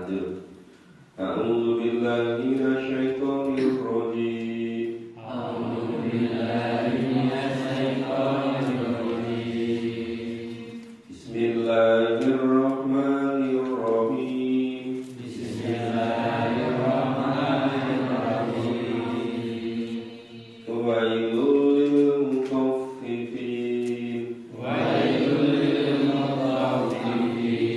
Lanjut. A'udzu billahi minasyaitonir rajim. A'udzu billahi minasyaitonir rajim. Bismillahirrahmanirrahim. Bismillahirrahmanirrahim. Wailul lil mutaffifin. Wailul lil mutaffifin.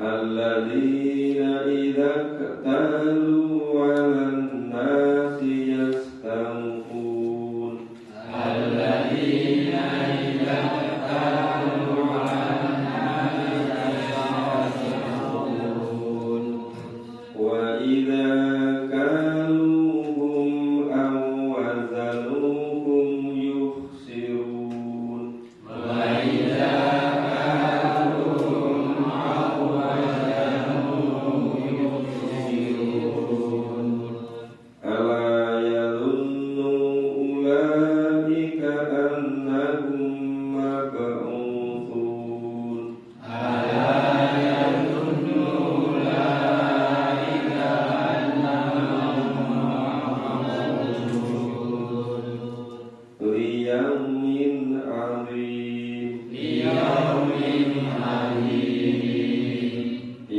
Alladzina idza iktalu 'alan nasi yastawfun. Alladzina idza qalu 'alan nasi yastawfun. Wa idza kaluhum aw wazanuhum yukhsirun. Wa idza qaluhum aw wazanuhum yukhsirun. Ala yadhunnu ulaika annahum mab'utsun. Ala yadhunnu ulaika annahum mab'utsun. Liyaumin 'adzim. Liyaumin 'adzim.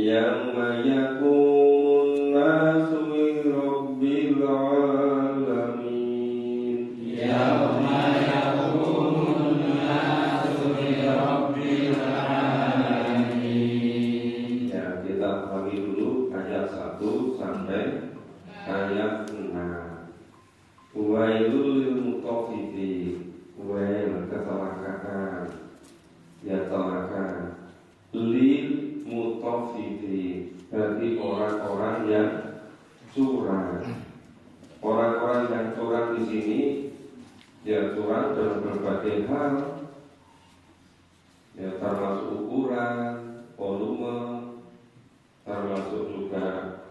Yauma yaqumun nasu lirabbil 'alamin. Yauma yaqumun nasu lirabbil 'alamin. Ya, kita pahami dulu ayat 1 sampai ayat 6. Wailul lil mutaffifin. Wail kecelakaan. Ya celaka. Lil mutaffifin, bagi orang-orang yang curang. Orang-orang yang curang di sini ya curang dalam berbagai hal. Ya termasuk ukuran, volume, termasuk juga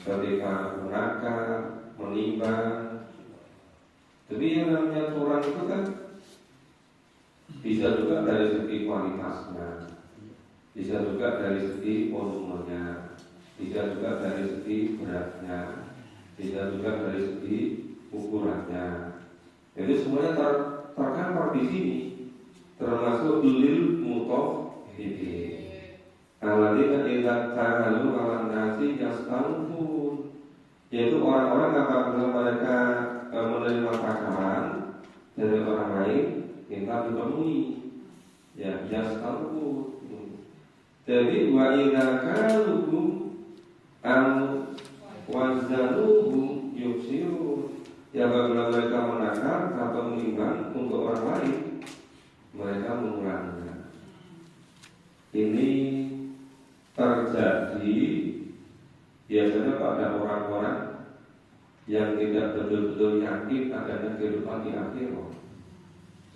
ketika menakar, menimbang. Jadi yang namanya curang itu kan bisa juga dari segi kualitasnya, bisa juga dari segi volumenya, bisa juga dari segi beratnya, bisa juga dari segi ukurannya. Jadi semuanya tercover di sini, termasuk lil mutaffifin. Alladzina idza ta'alu 'alan nasi yastawfun, yaitu orang-orang apabila mereka menerima takaran dari orang lain minta dipenuhi. Ya, yastawfun. Jadi wa idza kaluhum am wazanuhum yuksirun. Ya, apabila mereka menakar atau menimbang untuk orang lain, mereka menguranginya. Ini terjadi biasanya pada orang-orang yang tidak betul-betul yakin adanya kehidupan di akhirat,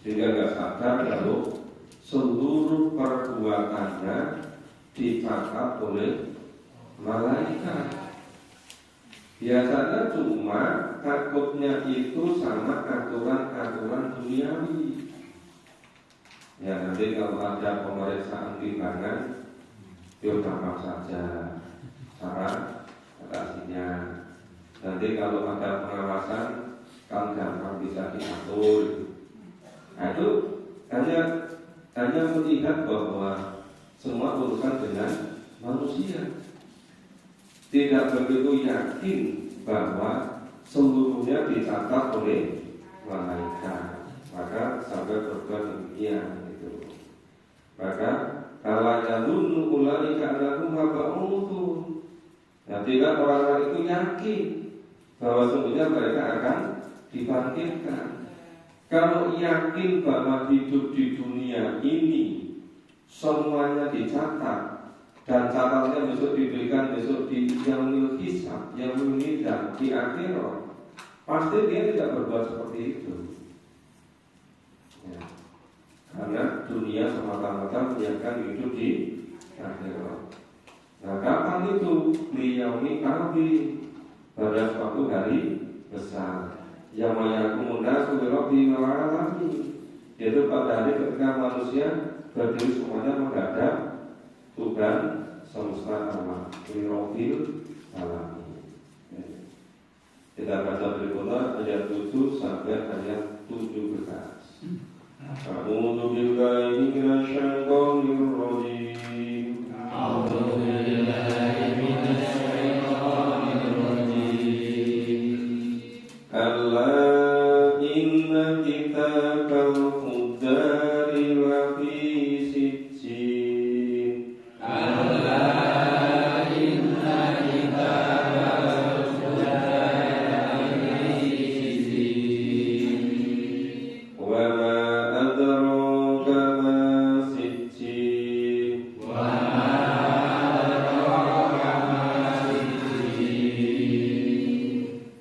sehingga nggak sadar kalau seluruh perbuatannya dicatat oleh malaikat. Biasanya cuma takutnya itu sama aturan-aturan duniawi. Ya, nanti kalau ada pemeriksaan timbangan, yuk gampang saja cara atasinya. Nanti kalau ada pengawasan, kan gampang bisa diatur. Nah, itu hanya melihat bahwa semua urusan dengan manusia, tidak begitu yakin bahwa seluruhnya dicatat oleh malaikat. Maka sampai berbuat demikian itu. Maka kalau yadunnu ulaika annahum mab'utsun. Nah, tidak orang-orang itu yakin bahwa sesungguhnya mereka akan dibangkitkan. Kalau yakin bahwa hidup di dunia ini semuanya dicatat dan catatannya besok diberikan besok di yaumil hisab, yaumil mizan, di akhirat, pasti dia tidak berbuat seperti itu. Ya. Karena dunia semata-mata menyiapkan hidup di akhirat. Nah, kapan itu? Liyaumi arbi, pada suatu hari besar. Yang mayakumun nasu birabbil alamin, yaitu pada hari ketika manusia berdiri semuanya menghadap Tuhan ayat 7 sampai ayat 17. A'udzu billahi minasyaitonir rajim. A'udzu billahi minasyaitonir rajim. Alla inna kitabal fujjari lafi sijjin. Alla inna kitabal fujjari lafi sijjin. Wa ma adraka ma sijjin. Wa ma adraka ma sijjin.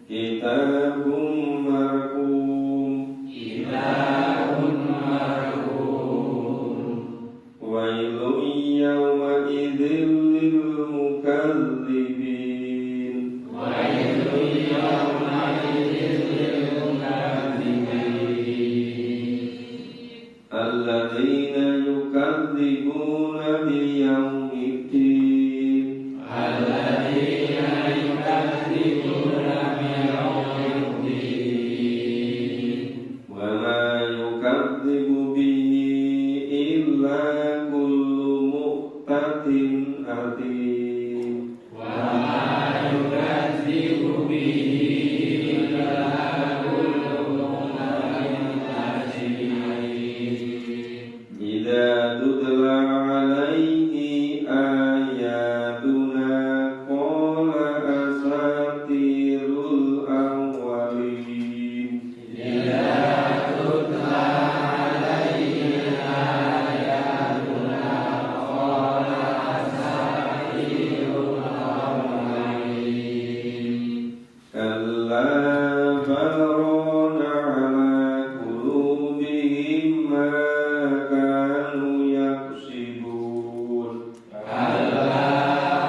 Kitabun marqum. Kitabun marqum. Wailun yawma idzil lil mukadzibin. Wailun yawma idzin lil mukadzibin. Alladzina yukadzibuna biyaumiddin. Alladzina yukadzibuna biyaumiddin. Wa ma yukadzibu bihi illa kullu mu'tadin atim. Wa ma yukadzibu bihi illa kullu mu'tadin atim. Idza tutla alaihi ayatuna qala asatirul awwalin. Idza tutla alaihi ayatuna qala asatirul awwalin. Kalla balrana ala qulubihim ma kanu yaksibun. Kalla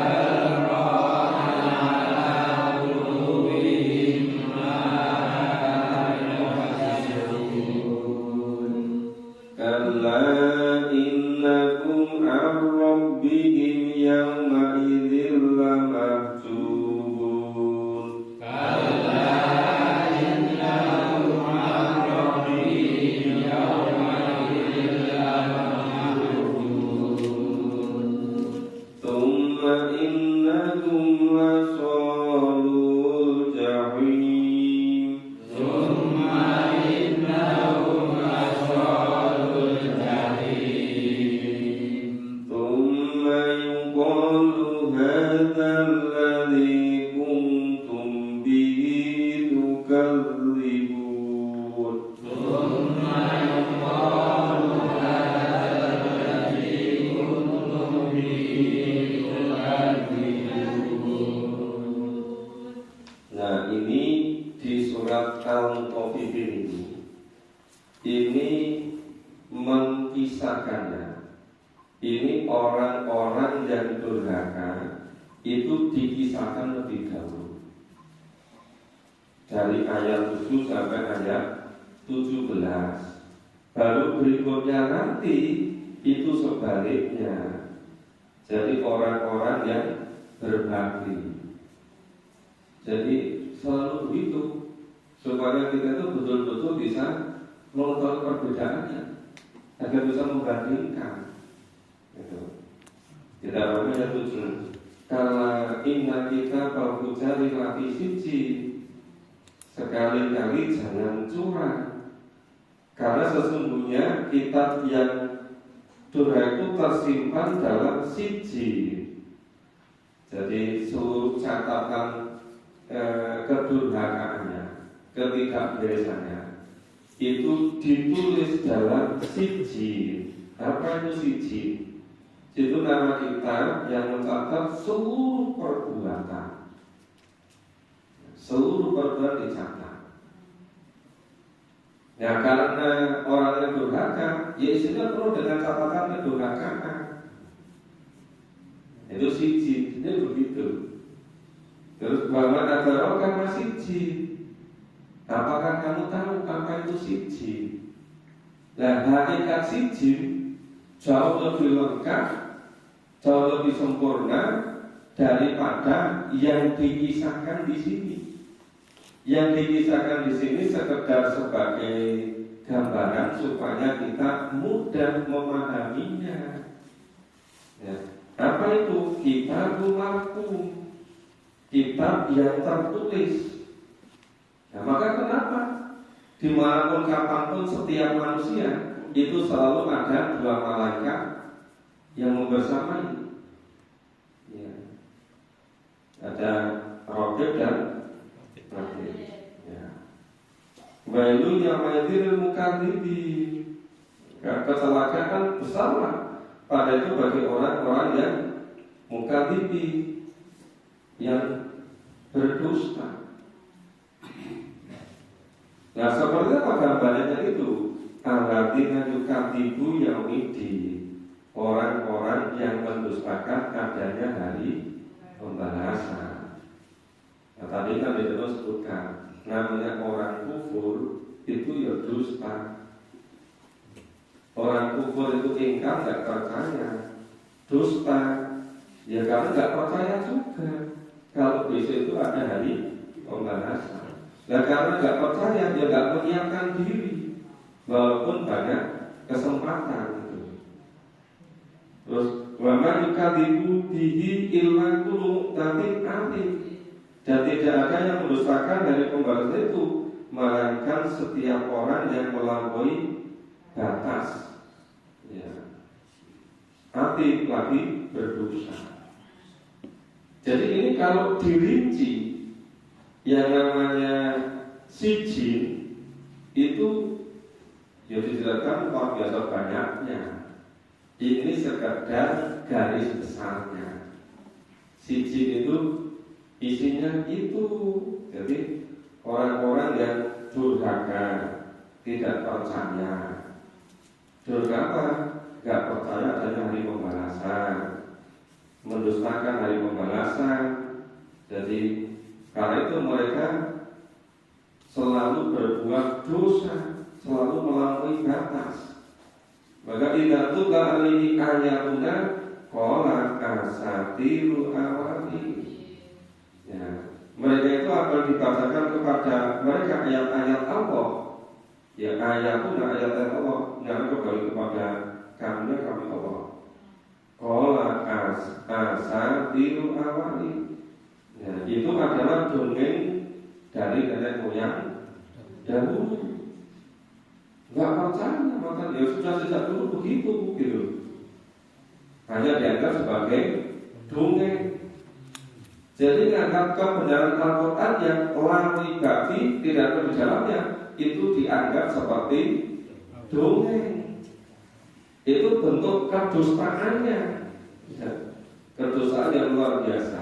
balrana ala qulubihim ma kanu yaksibun. Kalla innakum an rabbihim yawma idzin lamahjubun. Kalla innahum an rabbihim yawma idzin lamahjubun. Thumma innakum lasalul jahim. Thumma innahum lasalul jahim. Thumma yuqalu hadza alladhi kuntum bihi tukadzibun. Thumma yuqalu hadzal ladzi kuntum bihi tukadzibun. Nah, ini di surat Al-Mutaffifin ini mengkisahkannya. Ini orang-orang yang durhaka itu dikisahkan lebih dahulu dari ayat 7 sampai ayat 17. Baru berikutnya nanti itu sebaliknya. Jadi orang-orang yang berbakti. Jadi selalu begitu supaya kita itu betul-betul bisa mengetahui perbedaannya agar bisa membandingkan. Gitu. Kita baca ayat 7. Kala inna kita balfujari lafi siji. Sekali-kali jangan curang. Karena sesungguhnya kitab yang durhaka itu tersimpan dalam siji. Jadi seluruh catatan kedurhakaannya, ketidakberesannya itu ditulis dalam siji. Apa itu siji? Itu nama kitab yang mencatat seluruh perbuatan. Seluruh perbuatan dicatat. Nah, karena orang yang durhaka, ya isinya penuh dengan catatan kedurhakaan. Itu siji, ini begitu. Terus bahwa adarokah siji. Apakah kamu tahu apa itu siji? Nah, hakikat siji jauh lebih lengkap, jauh lebih sempurna daripada yang dikisahkan di sini. Yang dikisahkan di sini sekedar sebagai gambaran supaya kita mudah memahaminya. Ya. Apa itu? Kitabul marqum, kitab yang tertulis. Nah, maka kenapa dimanapun kapanpun setiap manusia itu selalu ada dua malaikat yang membersamai. Ya. Ada Raqib dan Atid. Ya. Wailun yawmaidil mukadzibin. Kecelakaan besarlah pada itu bagi orang-orang yang mukadzibin, yang berdusta. Nah, seperti apa gambarannya itu? Alladzina yukadzibu yaumidin, orang-orang yang mendustakan adanya hari pembalasan. Nah, tadi kan disebutkan namanya orang kufur itu ya dusta. Orang kufur itu ingkar, tidak percaya, dusta. Ya karena tidak percaya juga kalau besok itu ada hari pembalasan. Nah karena tidak percaya, dia tidak menyiapkan diri walaupun banyak kesempatan gitu. Terus wama yukadzibu bihi illa kullu mu'tadin atim. Dan tidak ada yang mendustakan dari pembalasan itu melainkan setiap orang yang melampaui batas. Ya. Atim lagi berdosa. Jadi ini kalau dirinci yang namanya sijin itu ya dijelaskan luar biasa banyaknya. Ini sekedar garis besarnya. Sijin itu isinya itu. Jadi orang-orang yang durhaka, tidak percaya. Durhaka apa? Gak percaya adanya hari pembalasan, mendustakan hari pembalasan. Jadi karena itu mereka selalu berbuat dosa, selalu melampaui batas. Maka tidak tukar ini ayatuna qala asatiru awali. Ya, mereka itu akan dibacakan kepada mereka ayat-ayat Allah. Ya ayatuna ayat Allah yang kembali kepada kami Allah. Qala asatiru awali. Ya, itu adalah dongeng dari nenek moyang dahulu. Enggak percaya, maka ya sudah sejak dulu begitu gitu. Hanya dianggap sebagai dongeng. Jadi menganggap kebenaran Al-Quran yang lawi babi tidak ada di dalamnya itu dianggap seperti dongeng. Itu bentuk kedustaannya. Ya, kedustaan yang luar biasa.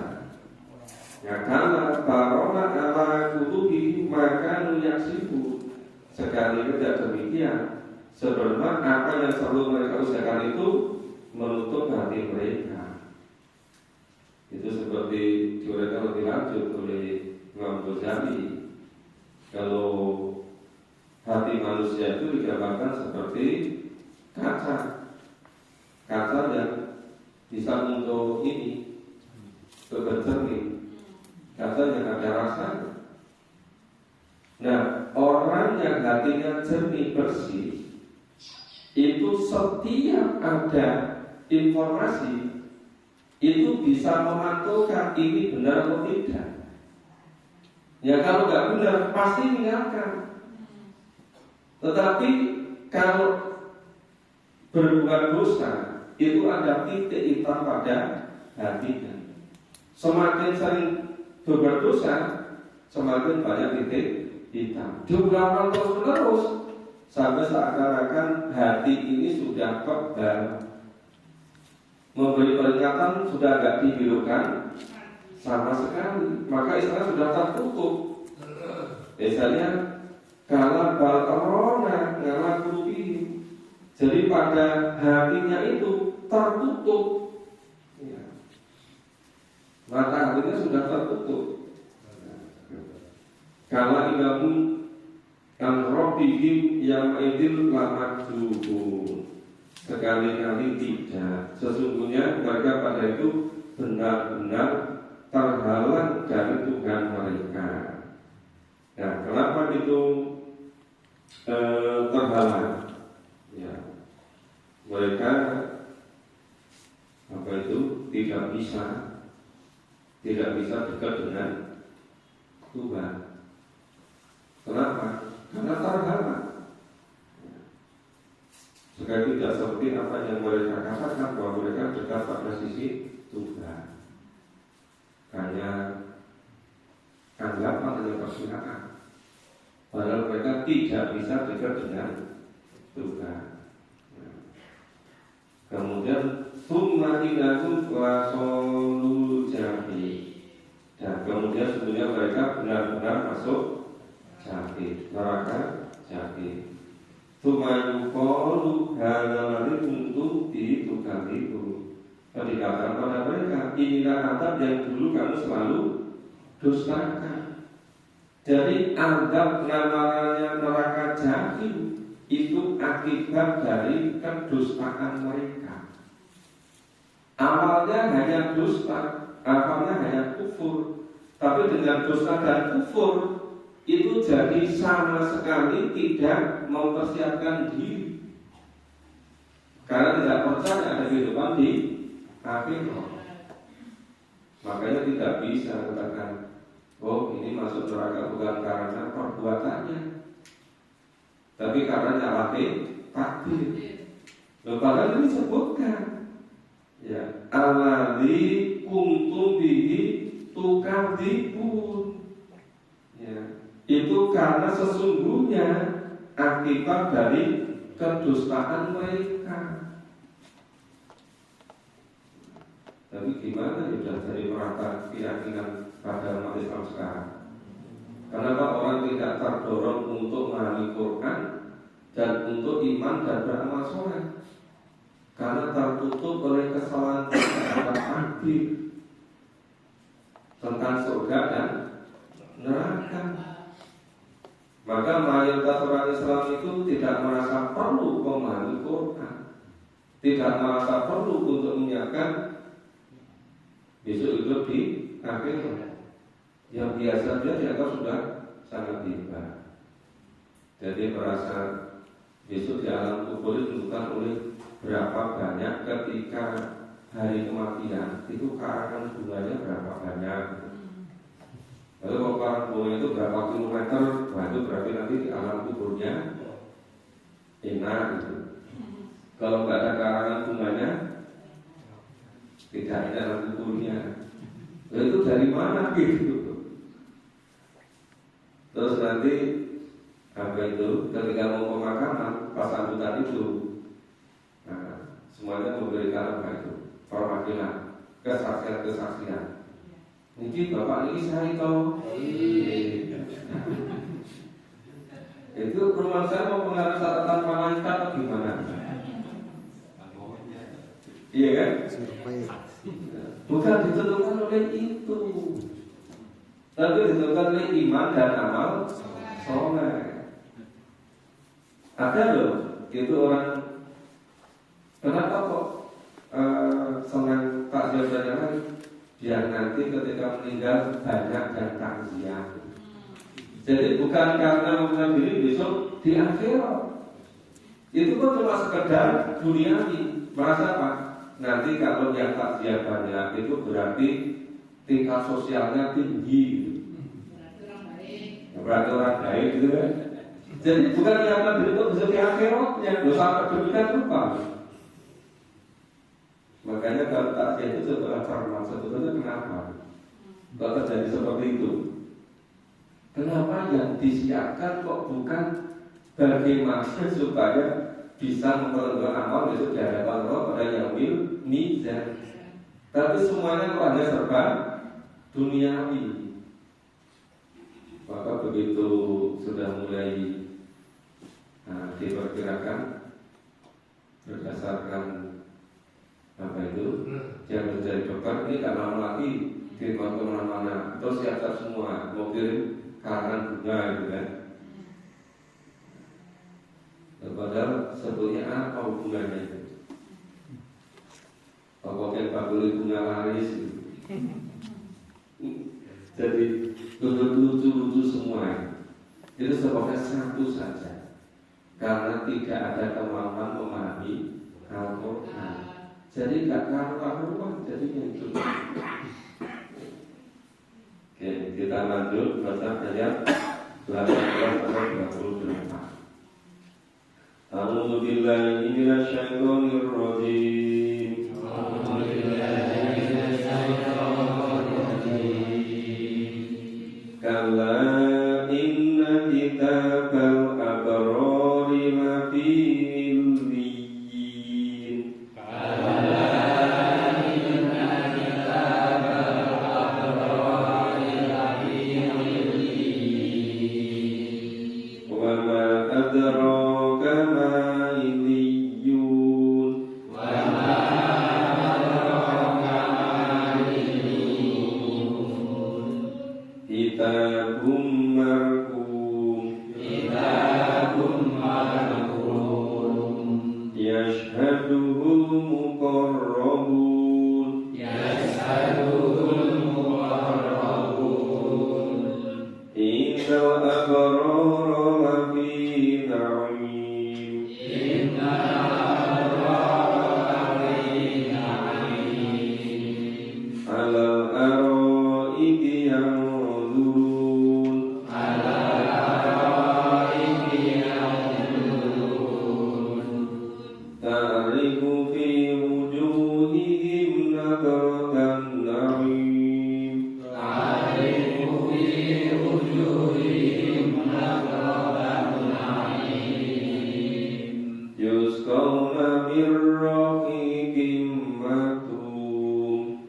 Ya karena barona ala kutubi maka nuyaksibu. Sekali tidak demikian, sebenarnya apa yang selalu mereka usahakan itu menutup hati mereka. Itu seperti diuraikan lebih lanjut oleh Imam Ghazali. Kalau hati manusia itu digambarkan seperti kaca yang bisa untuk ini bercermin. Kata yang ada rasanya. Nah, orang yang hatinya jernih bersih itu setiap ada informasi itu bisa memantulkan ini benar atau tidak. Ya kalau nggak benar pasti meninggalkan. Tetapi kalau berbuat dosa itu ada titik hitam pada hatinya. Semakin sering berbuat dosa, semakin banyak titik hitam. Diulang terus sampai seakan-akan hati ini sudah kebal. Memberi peringatan sudah agak dibelokkan sama sekali. Maka istilah sudah tertutup. Misalnya kalau balkorona ngalah kurubi. Jadi pada hatinya itu tertutup. Mata hatinya sudah tertutup. Kalau ilamu an rabbihim yang idil lamakzuhun. Sekali-kali tidak. Sesungguhnya mereka pada itu benar-benar terhalang dari Tuhan mereka. Nah, kenapa itu terhalang? Ya, mereka tidak bisa dekat dengan Tuhan. Kenapa? Karena terhalang. Sekali tidak seperti apa yang mereka katakan bahwa mereka dekat pada sisi Tuhan. Hanya anggapan dan perkiraan. Padahal mereka tidak bisa dekat dengan Tuhan. Kemudian summa innakum lasolul jahim. Dan kemudian sebenarnya mereka benar-benar masuk jahim, neraka jahim. Summa yuqalu hadza ladzi kuntum bihi tukadzibun. Dikatakan pada mereka, inilah azab yang dulu kamu selalu dustakan. Jadi azab namanya neraka jahim itu akibat dari kedustaan mereka. Awalnya hanya dusta, awalnya hanya kufur. Tapi dengan dusta dan kufur itu jadi sama sekali tidak mempersiapkan diri, karena tidak percaya ada kehidupan di akhirat. Makanya tidak bisa katakan, oh ini masuk neraka bukan karena perbuatannya, tapi karena nyalahin takdir. Padahal ini disebutkan, ya, alladzi kuntum bihi tukadzibun. Ya, itu karena sesungguhnya akibat dari kedustaan mereka. Tapi gimana ya dari merata keyakinan pada umat Islam sekarang? Kenapa orang tidak terdorong untuk memahami Quran dan untuk iman dan beramal soleh? Karena tertutup oleh kesalahan terhadap takdir tentang surga dan neraka. Maka mayoritas orang Islam itu tidak merasa perlu memahami Quran, tidak merasa perlu untuk menyiapkan besok hidup di akhirat. Yang biasa dia dianggap sudah sangat hebat. Jadi merasa besok di alam kubur ditentukan oleh berapa banyak ketika hari kematian itu karangan bunganya berapa banyak. Lalu kalau karangan bunga itu berapa kilometer, wah itu berarti nanti di alam kuburnya enak gitu. Kalau nggak ada karangan bunganya, tidak ada alam kuburnya. Lalu itu dari mana gitu? Terus nanti apa itu ketika mau pemakaman pas sambutan itu, nah, semuanya memberikan apa itu perwakilan kesaksian. Niki bapak ini saya tahu. Itu rumah saya mau pengaruh catatan malaikat atau gimana? Iya kan? Bukan ditentukan oleh itu, tapi ditentukan oleh iman dan amal soleh. Ada loh, itu orang kenapa kok senang takziah dan yang lain? Biar nanti ketika meninggal banyak dan takziah. Jadi bukan karena mengenal diri besok di akhirat. Itu kan cuma sekedar duniawi. Merasa apa? Nanti kalau yang takziah banyak itu berarti tingkat sosialnya tinggi. Berarti orang baik gitu kan. Jadi bukan karena diri itu besok di akhiratnya. Dosa demikian rupa. Makanya kalau takziah itu setelah cermat, sebetulnya kenapa? Kok terjadi seperti itu? Kenapa yang disiapkan kok bukan bagaimana supaya bisa memperoleh amal besok di hadapan Allah pada yaumil mizan? Tapi semuanya kok hanya serba duniawi. Maka begitu sudah mulai diperkirakan berdasarkan apa itu yang menjadi dokter ini gak lama lagi dibawa kemana-mana, terus siap-siap semua mau kirim karangan bunga gitu kan. Padahal sebetulnya apa hubungannya itu? Pokoknya bagul bunga laris gitu. Jadi lucu-lucu semua. itu sebabnya satu saja, karena tidak ada kemampuan memahami Al-Quran. Jadi gak karu-karuan jadinya itu. Oke, kita lanjut baca ayat 18-28. A'udzu billahi minasyaitonir rajim. Kalla inna kitabal abrari lafi illiyyin. Wa ma adraka ma illiyun. Kitabum marqum yashhaduhul muqarrabun innal abrara lafi na'im alal araiki yanzurun ta'rifu fi wujuhihim nadratan na'im yusqawna min rahiqin maktum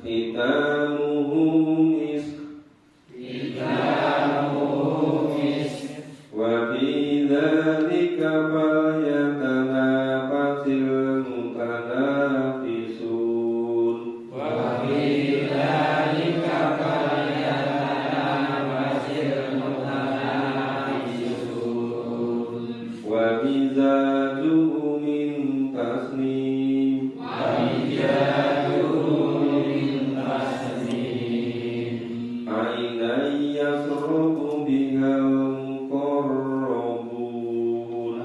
khitamuhu misk wa fi dzalika falyatanafasil mutanafisun wa mizajuhu min tasnim ainan yasrabu bihal muqarrabun.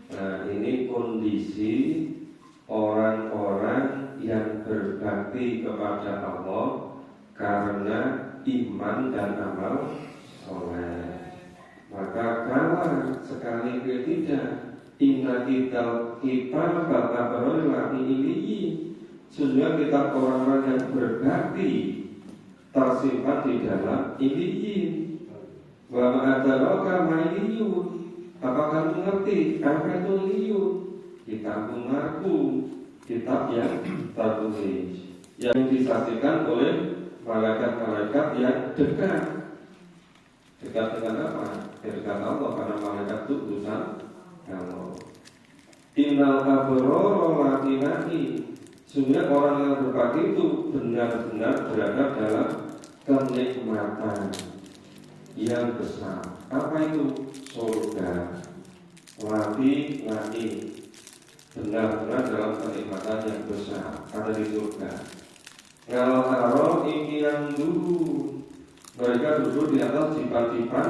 Nah, ini kondisi orang-orang yang berbakti kepada Allah karena iman dan amal soleh. Maka kalau sekali tidak inna kita bakal lagi ini, sehingga kita orang-orang yang berbakti tersimpan di dalam iliyin. Wa ma'adaraka ma'iliyun. Apakah kamu mengerti apa itu iliyun? Kitab marqum, kitab yang tertulis, yang disaksikan oleh malaikat-malaikat yang dekat. Dekat dengan apa? Dekat Allah, karena malaikat itu utusan Allah. Innal abrara lafi na'im. Sehingga orang yang berbakti itu benar-benar berada dalam kenikmatan yang besar. Apa itu? Surga. Lafi na'im. Benar-benar dalam kenikmatan yang besar, ada di surga. Kalau taruh iki yang dulu, mereka duduk di atas dipan-dipan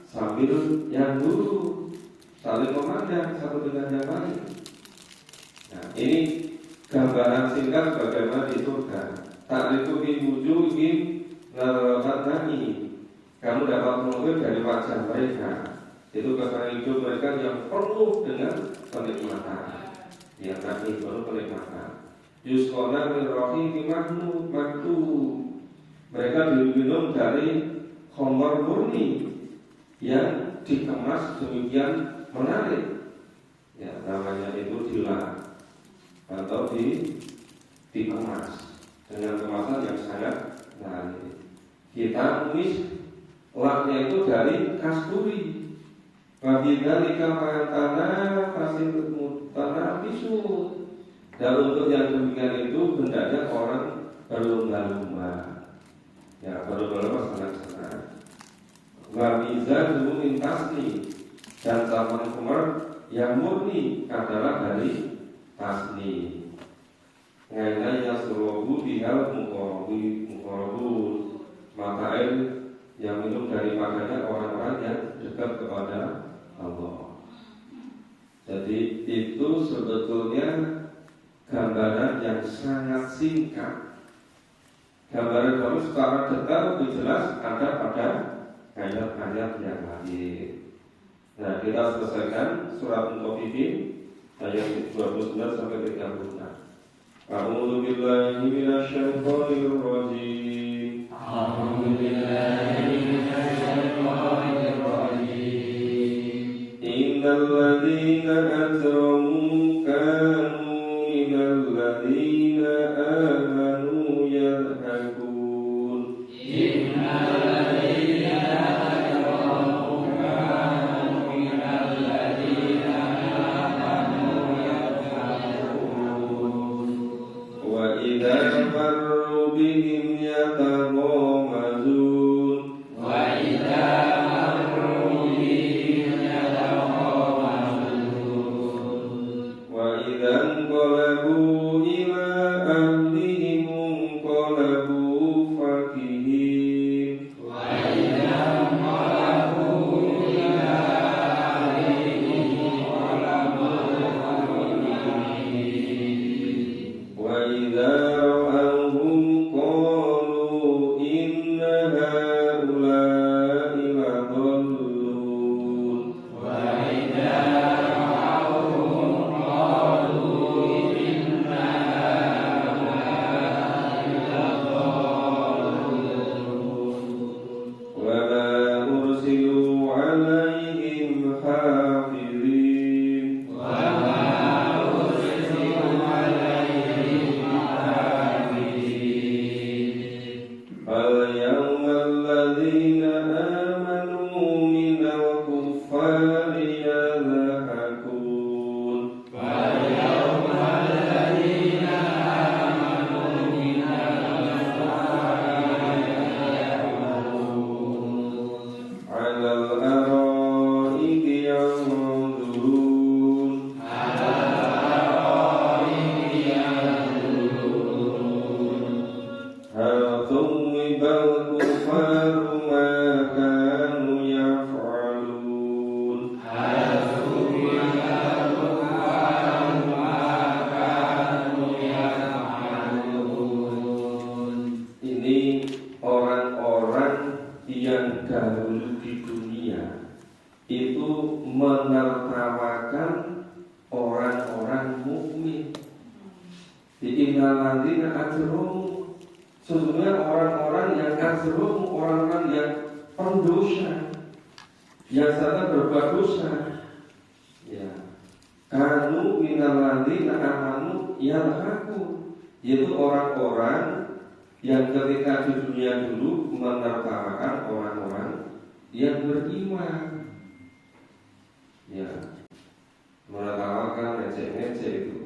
sambil yang dulu saling memandang satu dengan yang lain. Nah, ini gambaran singkat bagaimana di surga. Ta'rifu fi wujuhihim nadratan na'im. Kamu dapat mengetahui dari wajah mereka itu kesan hidup mereka yang penuh dengan kenikmatan. Yang tadi penuh kenikmatan. Yusqona min rahiqin maktum. Mereka diminum dari khamar murni yang dikemas demikian menarik. Ya, namanya itu dilah atau dikemas dengan kemasan yang sangat menarik. Kita tulis laknya itu dari kasturi. Wabidzalika fayantana fasil mutanafisun. Dan untuk yang demikian itu hendaknya orang berlomba-lomba. Ya, berlomba-lomba senang-senang. Wabiza dulu mintasni dan zaman kemar yang murni adalah dari tasni. Ngaina yasrobu bihal mukorobun, mata air yang minum daripadanya orang-orang yang dekat kepada Allah. Jadi itu sebetulnya gambaran yang sangat singkat. Gambaran baru secara detail lebih jelas ada pada ayat-ayat yang lain. Nah, kita selesaikan surat Al-Mutaffifin ayat 29 sampai 36. A'udzu billahi minasyaitonir rajim. A'udzu billahi minasyaitonir rajim. Innal ladzina ajramu kanu minal ladzina amanu yadhakun. Innal ladzina ajramu kanu minal ladzina amanu yadhakun. Wa idza marru bihim yataghamazun. Wa idza marru bihim yataghamazun. Wa idza qalabu ila ahlihim qalabu fakihin. Wa idza qalabu ila ahlihim qalabu fakihin. Wa idza ra'awhum qalu inna haula'i ladallun. Wa idza ra'awhum qalu inna haula'i ladallun. Wa ma ursilu 'alaihim hafizin. Wa ma ursilu 'alaihim hafizin. Al-yawma alladhina amanu minal kuffari yadhakun. Wal yawma alladhina amanu minal kuffari yadhakun. 'Alal ara'iki yanzurun. Ala al-ara'iki yanzurun. Hal thuwibal kuffaru ma kanu yaf'alun. Hal thuwibal kuffaru ma kanu yaf'alun. Ini orang-orang yang dahulu di dunia itu menertawakan orang-orang mukmin. Innal ladzina ajramu, sesungguhnya orang-orang yang ajramu, orang-orang yang pendosa, yang sadar berbuat dosa, ya, kanu minal ladzina amanu yalhaqun, yaitu orang-orang yang ketika di dunia dulu menertawakan orang-orang yang beriman, ya, menertawakan ngecek-ngecek itu.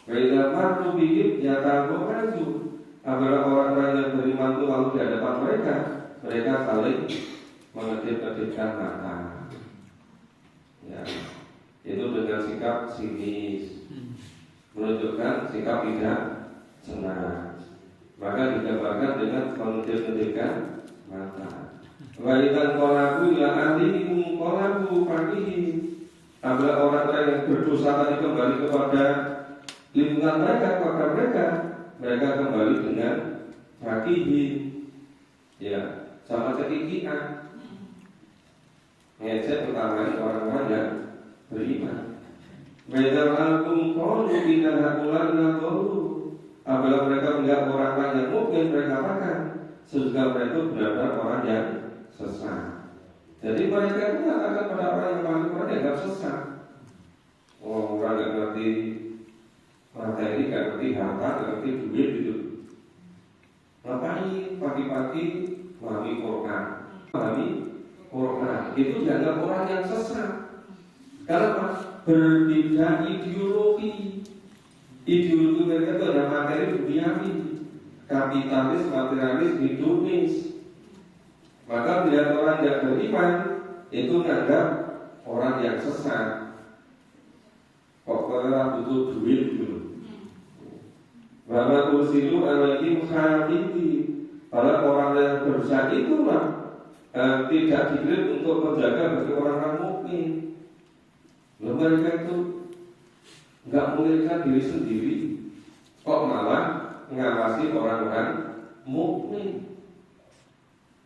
Wa'idza marru bihim yataghamazun. Apabila orang-orang yang beriman itu lalu di hadapan mereka saling mengedip-edipkan mata, ya, itu dengan sikap sinis, menunjukkan sikap tidak senang. Maka digambarkan dengan mengedip-edipkan mata. Wa idzan qalabu ila ahlihim qalabu fakihin. Apabila orang-orang yang berdosa tadi kembali kepada lingkungan mereka, kepada mereka kembali dengan fakihin, ya, sama cekikian, ngecek utamanya orang-orang yang beriman. Beda alkum qalu inna haula'i ladallun. Apabila mereka melihat orang-orang yang mukmin, mereka katakan sesungguhnya mereka itu benar-benar orang yang sesat. Jadi mereka itu mengatakan pada orang yang orang yang tidak sesat. Oh, orang yang ngerti materi, nggak ngerti harta, nggak ngerti duit gitu. Ngapain pagi-pagi memahami Quran? Itu dianggap orang yang sesat. Karena berbeda ideologi. Ideologi mereka itu ada materi duniawi, kapitalis, materialis, hedonis. Maka bila orang yang beriman itu menganggap orang yang sesat. kok kaya butuh duit gitu. Bahwa ursilu alaihim hafidhi, pada orang yang berusaha itulah tidak dikirim untuk menjaga bagi orang-orang mukmin. Mereka itu nggak memiliki diri sendiri, kok malah mengawasi orang-orang mukmin.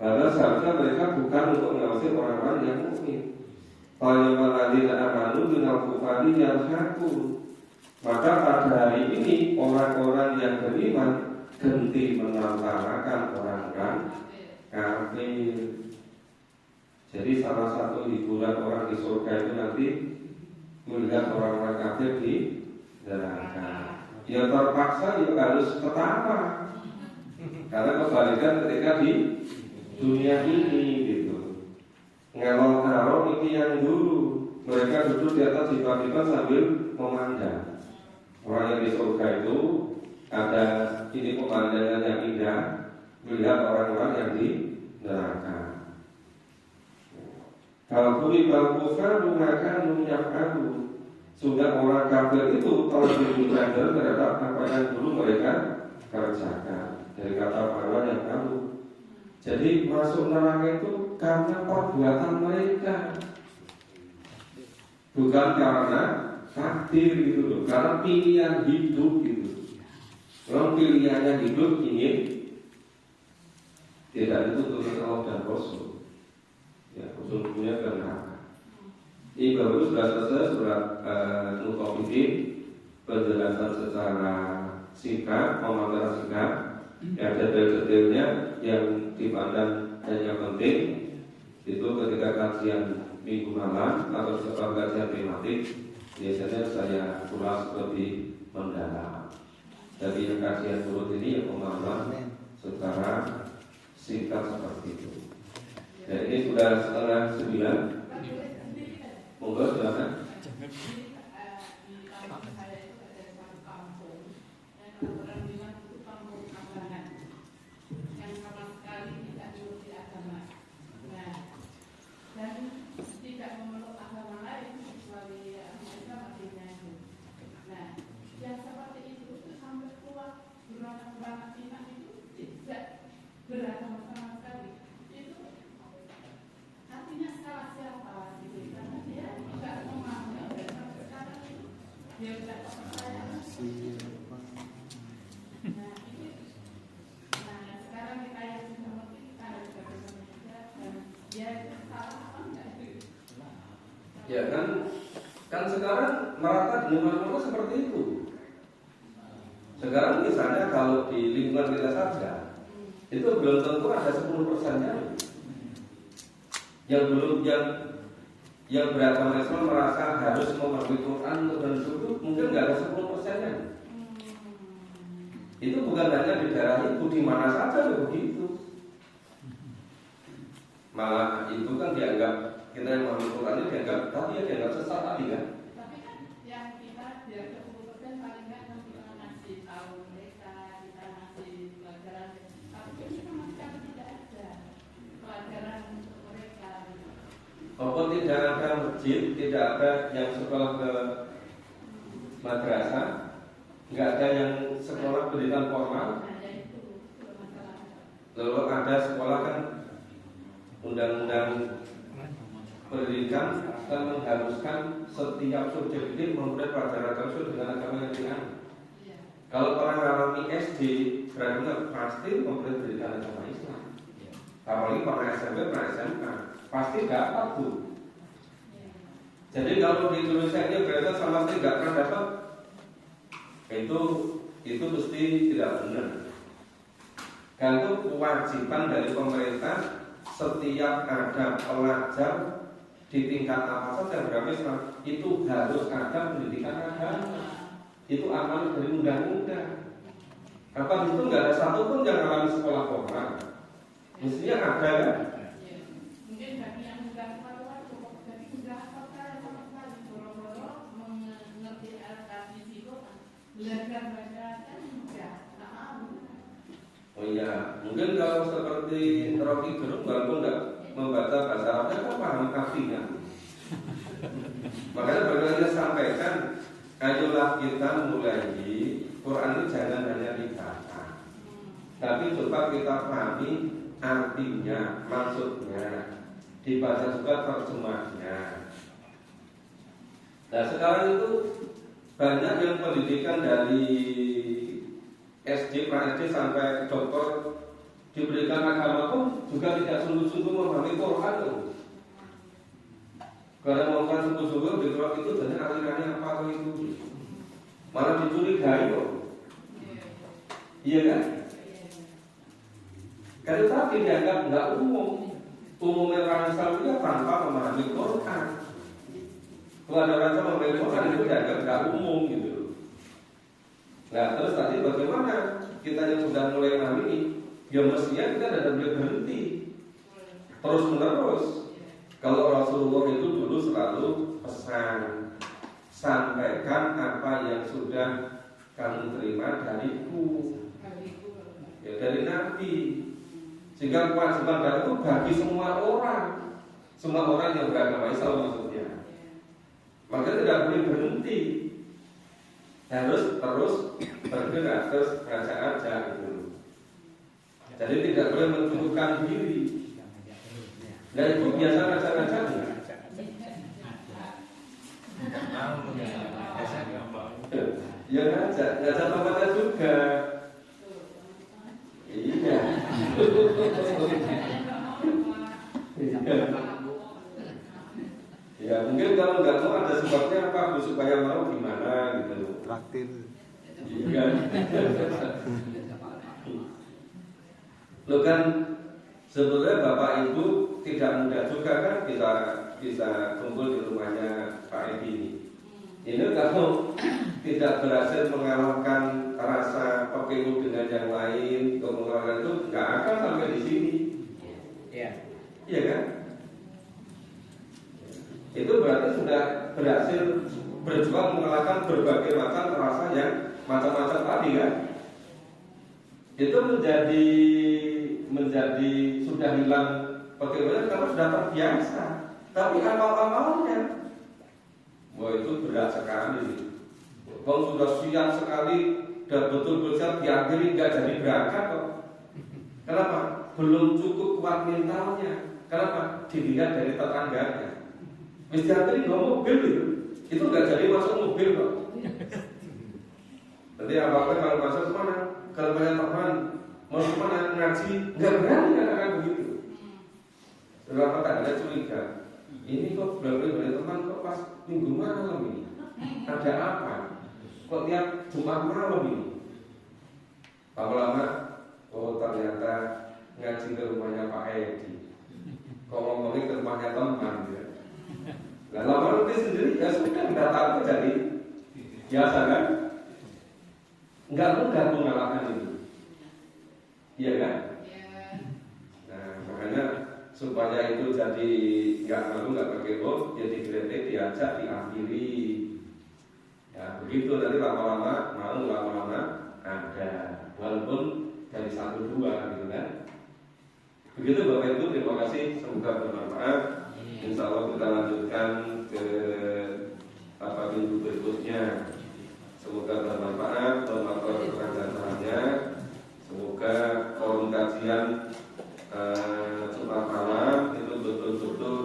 Padahal seharusnya mereka bukan untuk mengawasi orang-orang yang mukmin. Kalau maladina amanu minal kufari yalhaqun, maka pada hari ini orang-orang yang beriman genti menantarakan orang-orang kafir. Jadi salah satu hiburan orang di surga itu nanti melihat orang-orang kafir di neraka. Ya terpaksa ya harus ketawa, karena kebalikan ketika di dunia ini gitu. Ngelong-ngelong ini yang dulu mereka duduk di atas tiba-tiba sambil memandang. Orang yang di surga itu ada ini pemandangan yang indah, melihat orang-orang yang di neraka. Kalau kuli balkufar maka nunyafalu, sudah orang kafir itu telah dibunuh terhadap apa yang dulu mereka kerjakan. Dari kata para yang kamu. Jadi masuk neraka itu karena perbuatan mereka, bukan karena takdir gitu loh, karena pilihan hidup gitu. Kalau pilihannya hidup ingin tidak dituntut Allah dan Rasul, ya ujung-ujungnya ke neraka. Ini baru sudah selesai surat Al-Muqaddimah, penjelasan secara singkat, pemaparan singkat. Ya, detail-detailnya yang dipandang hanya penting itu ketika kajian minggu malam atau setelah kajian tematik biasanya saya ulas lebih mendalam. Jadi yang kajian turut ini yang pemahaman secara singkat seperti itu. Dan ini sudah setengah 9. Monggo silakan. Ya kan sekarang merata di mana-mana seperti itu. Sekarang misalnya kalau di lingkungan kita saja itu belum tentu ada 10%-nya yang belum yang beragama Islam merasa harus memahami Quran dan dulu mungkin nggak ada 10%-nya. Itu bukan hanya di daerah itu, di mana saja begitu. Malah itu kan dianggap kita yang memahami Quran ini dianggap sesat tadi kan. Tapi kan yang kita biar 10% paling nggak kita ngasih tahu mereka, kita ngasih pelajaran. Tapi ini sama sekali tidak ada pelajaran untuk mereka. Walaupun tidak ada masjid, tidak ada yang sekolah ke madrasah, nggak ada yang sekolah pendidikan formal. Lalu ada sekolah kan undang-undang pendidikan dan mengharuskan setiap subjektif memberi pelajaran terus dengan agama yang dianut. Kalau orang alami SD berarti pasti memberi pendidikan agama Islam. Apalagi pernah SMP, pernah SMA, pasti dapat tuh. Jadi kalau di Indonesia ini berarti sama sekali nggak pernah dapat, itu mesti tidak benar. Karena itu kewajiban dari pemerintah setiap ada pelajar di tingkat apa saja berarti itu harus ada pendidikan agama. Itu amanat dari undang-undang. Apa itu nggak ada satupun yang alami sekolah formal? Mestinya ada kan? Mungkin bagi yang sudah keluar cukup, jadi sudah apa sama sekali boro-boro mengerti arti itu belajar baca kan enggak tahu. Oh iya, mungkin kalau seperti Rocky Gerung walaupun nggak membaca bahasa Arabnya kan paham artinya. Makanya bagaimana sampaikan ayolah kita mulai Quran itu jangan hanya dibaca, tapi coba kita pahami artinya, maksudnya, dibaca juga terjemahnya. Nah sekarang itu banyak yang pendidikan dari SD, pra-SD sampai dokter diberikan agama pun juga tidak sungguh-sungguh memahami Quran loh. Karena mau kan sungguh-sungguh di Quran itu banyak alirannya apa itu, malah dicurigai loh. Iya kan? Karena tapi dianggap nggak umum. Umumnya orang Islam itu tanpa memahami Quran. Kalau ada orang yang memahami Quran itu dianggap nggak umum gitu. Nah terus tadi bagaimana kita yang sudah mulai memahami, ya mestinya kita tidak boleh berhenti terus menerus. Kalau Rasulullah itu dulu selalu pesan, sampaikan apa yang sudah kamu terima dariku, ya dari Nabi. Sehingga kewajiban dan itu bagi semua orang yang beragama Islam maksudnya. Maka tidak boleh berhenti, harus terus bergerak, terus ngajak aja gitu. Jadi tidak boleh mencukupkan diri. Nah itu biasa ngajak-ngajak enggak? Ya ngajak tempatnya juga. Iya. Ya mungkin kalau nggak mau ada sebabnya apa, supaya mau gimana gitu. Traktir. Iya. Lo kan sebetulnya Bapak Ibu tidak mudah juga kan bisa kumpul di rumahnya Pak Edi ini. Ini kalau tidak berhasil mengalahkan rasa pemilu dengan yang lain, mengalahkan itu nggak akan sampai di sini. Iya kan? Itu berarti sudah berhasil berjuang mengalahkan berbagai macam rasa yang macam-macam tadi kan? Itu menjadi sudah hilang bagaimana karena sudah terbiasa. Tapi amal-amalnya, wah itu berat sekali. Bang sudah siap sekali dan betul-betul siap diakhiri nggak jadi berangkat kok. Kenapa? Belum cukup kuat mentalnya. Kenapa? Dilihat dari tetangganya. Mesti diakhiri nggak mobil itu nggak jadi masuk mobil kok. Nanti apa-apa kalau masuk kemana? Kalau banyak teman mau kemana ngaji nggak berani kan begitu. Kenapa tak ada curiga? Ini kok banyak teman kok pas minggu malam ini ada apa? Kok tiap Jumat malam ini? Lama-lama, oh ternyata ngaji ke rumahnya Pak Edi. Kok ngomongin ke rumahnya teman ya? Nah lama nanti sendiri ya sudah nggak tahu jadi biasa kan? Nggak mudah mengalahkan itu, iya kan? Nah makanya supaya itu jadi nggak malu nggak pakai bom, jadi diletek diajak diakhiri. Ya begitu nanti lama-lama mau lama-lama ada, walaupun dari 1-2 gitu kan. Begitu Bapak Ibu, terima kasih, semoga bermanfaat. Insya Allah kita lanjutkan ke minggu berikutnya. Semoga bermanfaat, bermanfaat pelajarannya. Semoga forum kajian Jumat malam itu betul-betul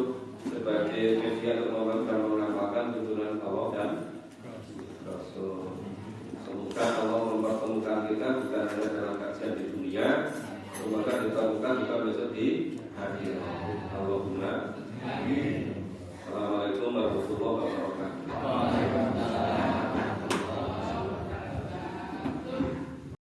sebagai media untuk mengamalkan tuntunan Allah dan Rasul. Semoga Allah mempertemukan kita bukan hanya dalam kajian di dunia, semoga ditemukan juga besok di akhirat. Allahumma amin. Assalamualaikum warahmatullahi wabarakatuh.